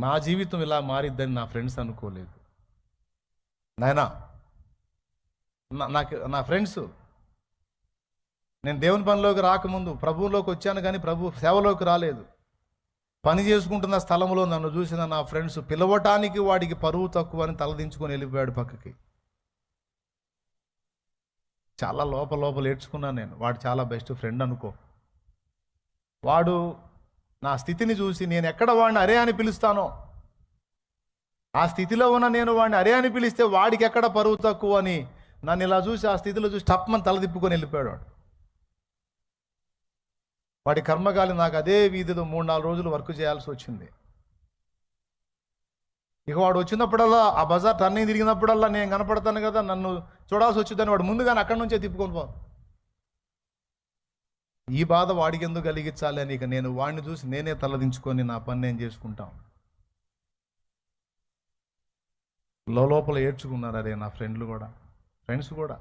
నా జీవితం ఇలా మారిద్దని నా ఫ్రెండ్స్ అనుకోలేదు. నాయనా, నాకు నా ఫ్రెండ్స్, నేను దేవుని పనిలోకి రాకముందు ప్రభువులోకి వచ్చాను, కానీ ప్రభు సేవలోకి రాలేదు. పని చేసుకుంటున్న స్థలంలో నన్ను చూసిన నా ఫ్రెండ్స్ పిలవటానికి వాడికి పరువు తక్కువ అని తలదించుకొని వెళ్ళిపోయాడు పక్కకి. చాలా లోపల ఏడ్చుకున్నాను నేను. వాడు చాలా బెస్ట్ ఫ్రెండ్ అనుకో. వాడు నా స్థితిని చూసి నేను ఎక్కడ వాడిని అరే అని పిలుస్తానో, ఆ స్థితిలో ఉన్న నేను వాడిని అరే అని పిలిస్తే వాడికి ఎక్కడ పరువు తక్కువ అని నన్ను ఇలా చూసి ఆ స్థితిలో చూసి టప్మని తలదిప్పుకొని వెళ్ళిపోయాడు వాడు. వాడి కర్మగాలి నాకు అదే వీధిలో 3-4 రోజులు వర్క్ చేయాల్సి వచ్చింది. ఇక వాడు వచ్చినప్పుడల్లా ఆ బజార్ టర్నింగ్ తిరిగినప్పుడల్లా నేను కనపడతాను కదా, నన్ను చూడాల్సి వచ్చిందని వాడు ముందుగానే అక్కడి నుంచే తిప్పుకొని పో. ఈ బాధ వాడికి ఎందుకు కలిగించాలి అని ఇక నేను వాడిని చూసి నేనే తలదించుకొని నా పని నేను చేసుకుంటాం. లోపల ఏడ్చుకున్నారు. అరే నా ఫ్రెండ్స్ కూడా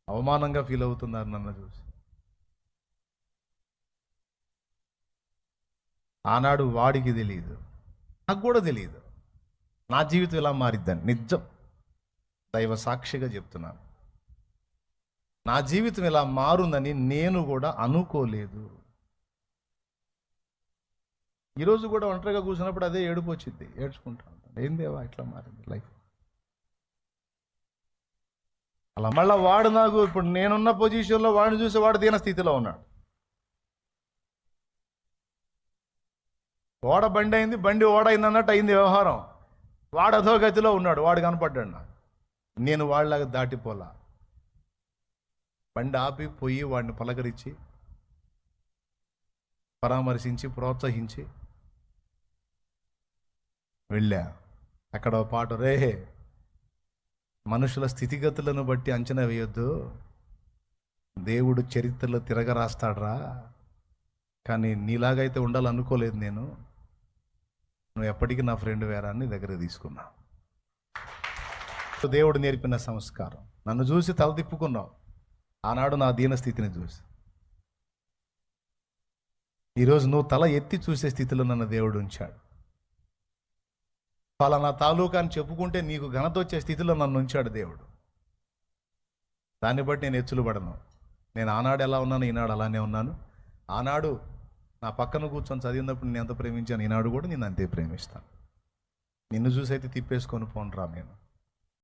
అవమానంగా ఫీల్ అవుతున్నారు నన్ను చూసి. ఆనాడు వాడికి తెలియదు, నాకు కూడా తెలియదు నా జీవితం ఇలా మారిద్దని. నిజం, దైవ సాక్షిగా చెప్తున్నాను, నా జీవితం ఇలా మారుందని నేను కూడా అనుకోలేదు. ఈరోజు కూడా ఒంటరిగా కూర్చున్నప్పుడు అదే ఏడుపు వచ్చింది, ఏడ్చుకుంటాను. ఏం దేవా ఇట్లా మారింది లైఫ్. అలా మళ్ళీ వాడు నాకు ఇప్పుడు నేనున్న పొజిషన్లో వాడిని చూసి వాడు దీన స్థితిలో ఉన్నాడు. ఓడ బండి అయింది, బండి ఓడ అయింది అన్నట్టు అయింది వ్యవహారం. వాడు అధో గతిలో ఉన్నాడు, వాడు కనపడ్డాడు నాకు. నేను వాళ్ళలాగా దాటిపోలా. బండి ఆపి పోయి వాడిని పలకరించి పరామర్శించి ప్రోత్సహించి వెళ్ళా. అక్కడ పాట, రే మనుషుల స్థితిగతులను బట్టి అంచనా వేయొద్దు, దేవుడు చరిత్రలో తిరగరాస్తాడ్రా. కానీ నీలాగైతే ఉండాలనుకోలేదు నేను. నువ్వు ఎప్పటికీ నా ఫ్రెండ్ వేరా అని దగ్గర తీసుకున్నా. దేవుడు నేర్పిన సంస్కారం. నన్ను చూసి తల తిప్పుకున్నావు ఆనాడు నా దీన స్థితిని చూసి. ఈరోజు నువ్వు తల ఎత్తి చూసే స్థితిలో నన్ను దేవుడు ఉంచాడు. పలానా తాలూకా అని చెప్పుకుంటే నీకు ఘనత వచ్చే స్థితిలో నన్ను ఉంచాడు దేవుడు. దాన్ని బట్టి నేను ఎచ్చులు పడను. నేను ఆనాడు ఎలా ఉన్నాను, ఈనాడు అలానే ఉన్నాను. ఆనాడు నా పక్కన కూర్చొని చదివినప్పుడు నేను ఎంత ప్రేమించాను, ఈనాడు కూడా నేను అంతే ప్రేమిస్తాను. నిన్ను చూసి అయితే తిప్పేసుకొని పోనరా నేను.